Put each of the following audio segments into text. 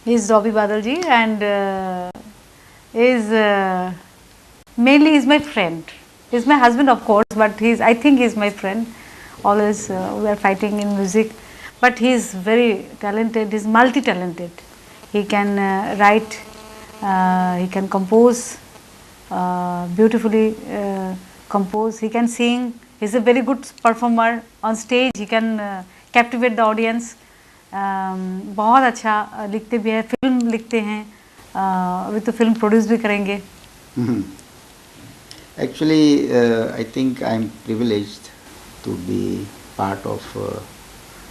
He's Robbie Badalji, and is mainly is my friend. He's my husband, of course, but I think he's my friend. Always we are fighting in music, but he's very talented. He's multi-talented. He can write, he can compose, beautifully compose. He can sing. He's a very good performer on stage. He can captivate the audience. बहुत अच्छा लिखते भी हैं, film लिखते हैं, अभी तो film produce भी करेंगे. Actually, I think I'm privileged to be part of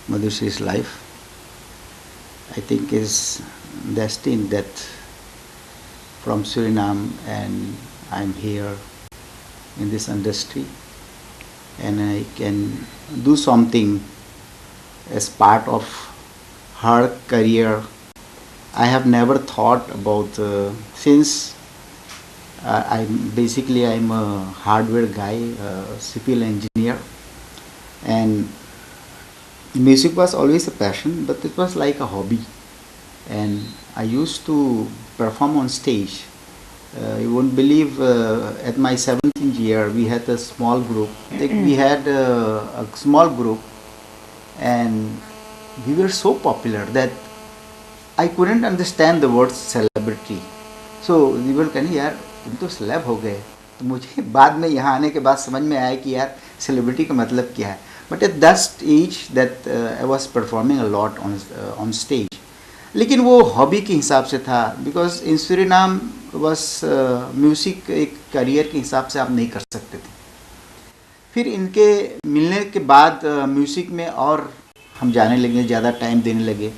Madhushri's life. I think it's destined that from Suriname and I'm here in this industry and I can do something as part of her career. I have never thought about since I'm a hardware guy, civil engineer, and music was always a passion, but it was like a hobby. And I used to perform on stage. You won't believe, at my 17th year, we had a small group. We had a small group, and we were so popular that I couldn't understand the word celebrity. So we were कहने यार तुम तो celeb हो गए. तो मुझे बाद में यहाँ आने के बाद समझ में आया कि यार celebrity का मतलब क्या है. But at that age that I was performing a lot on stage. लेकिन वो हॉबी के हिसाब से था, बिकॉज इन सूरीनाम बस म्यूज़िक एक करियर के हिसाब से आप नहीं कर सकते थे. फिर इनके मिलने के बाद म्यूज़िक में और हम जाने लगे, ज़्यादा टाइम देने लगे.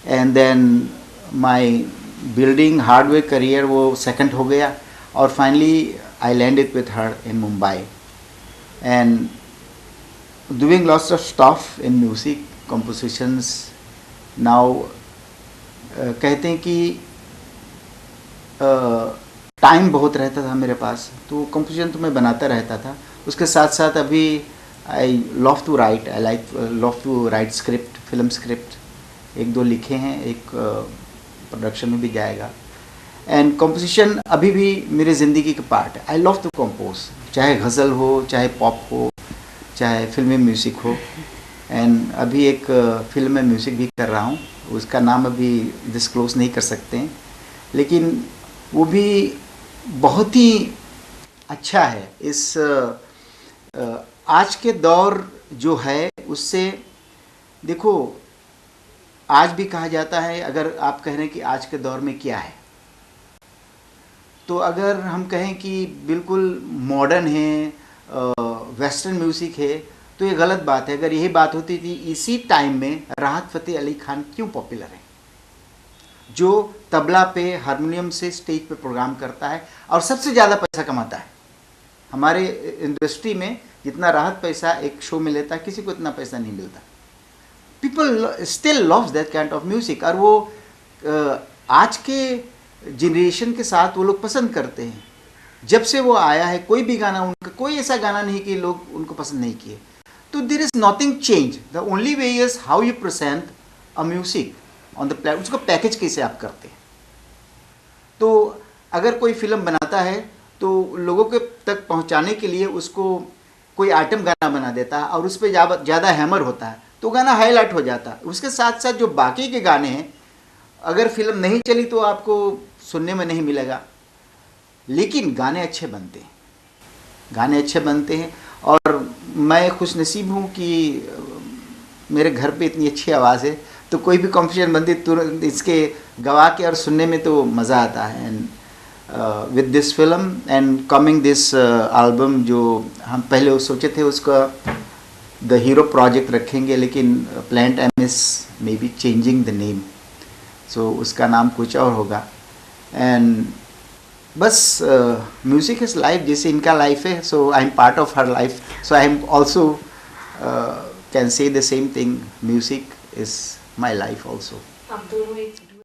And then my building hardware career वो सेकंड हो गया और finally I landed with her in Mumbai and doing lots of stuff in music compositions. Now कहते हैं कि टाइम बहुत रहता था मेरे पास, तो कंपोजिशन तो मैं बनाता रहता था. उसके साथ साथ अभी I love to write, love to write script, film script एक दो लिखे हैं, एक प्रोडक्शन में भी जाएगा. एंड कंपोजिशन अभी भी मेरी ज़िंदगी का पार्ट है. आई लव टू कंपोज, चाहे गज़ल हो, चाहे पॉप हो, चाहे फिल्मी म्यूज़िक हो. एंड अभी एक फिल्म में म्यूज़िक भी कर रहा हूँ, उसका नाम अभी डिस्क्लोज नहीं कर सकते हैं, लेकिन वो भी बहुत ही अच्छा है. इस आज के दौर जो है उससे देखो, आज भी कहा जाता है, अगर आप कह रहे हैं कि आज के दौर में क्या है, तो अगर हम कहें कि बिल्कुल मॉडर्न है, वेस्टर्न म्यूज़िक है, तो ये गलत बात है. अगर यही बात होती थी इसी टाइम में राहत फ़तेह अली खान क्यों पॉपुलर है, जो तबला पे हारमोनियम से स्टेज पे प्रोग्राम करता है और सबसे ज़्यादा पैसा कमाता है. हमारे इंडस्ट्री में जितना राहत पैसा एक शो में लेता है, किसी को इतना पैसा नहीं मिलता. People still loves that kind of music, और वो आज के जनरेशन के साथ वो लोग पसंद करते हैं. जब से वो आया है, कोई भी गाना उनका, कोई ऐसा गाना नहीं कि लोग उनको पसंद नहीं किए. तो there is nothing change. The only way is how you present a music on the platform. उसको पैकेज कैसे आप करते हैं. तो अगर कोई फिल्म बनाता है तो लोगों के तक पहुंचाने के लिए उसको कोई आइटम गाना बना देता है और उस पर ज़्यादा हैमर होता है, तो गाना हाईलाइट हो जाता है. उसके साथ साथ जो बाकी के गाने हैं, अगर फिल्म नहीं चली तो आपको सुनने में नहीं मिलेगा, लेकिन गाने अच्छे बनते हैं, गाने अच्छे बनते हैं. और मैं खुशनसीब हूँ कि मेरे घर पे इतनी अच्छी आवाज़ है, तो कोई भी कॉम्पिटिशन बनती तुरंत इसके गवा के और सुनने में तो मज़ा आता है. And with this film and coming this album, जो हम पहले सोचे थे उसका द हीरो प्रोजेक्ट रखेंगे, लेकिन plan time is may be changing the name, so उसका नाम कुछ और होगा. एंड बस म्यूज़िक इज़ लाइफ, जैसे इनका लाइफ है, so I am part of her life, so I am also can say the same thing, music is my life also. आप दोनों एक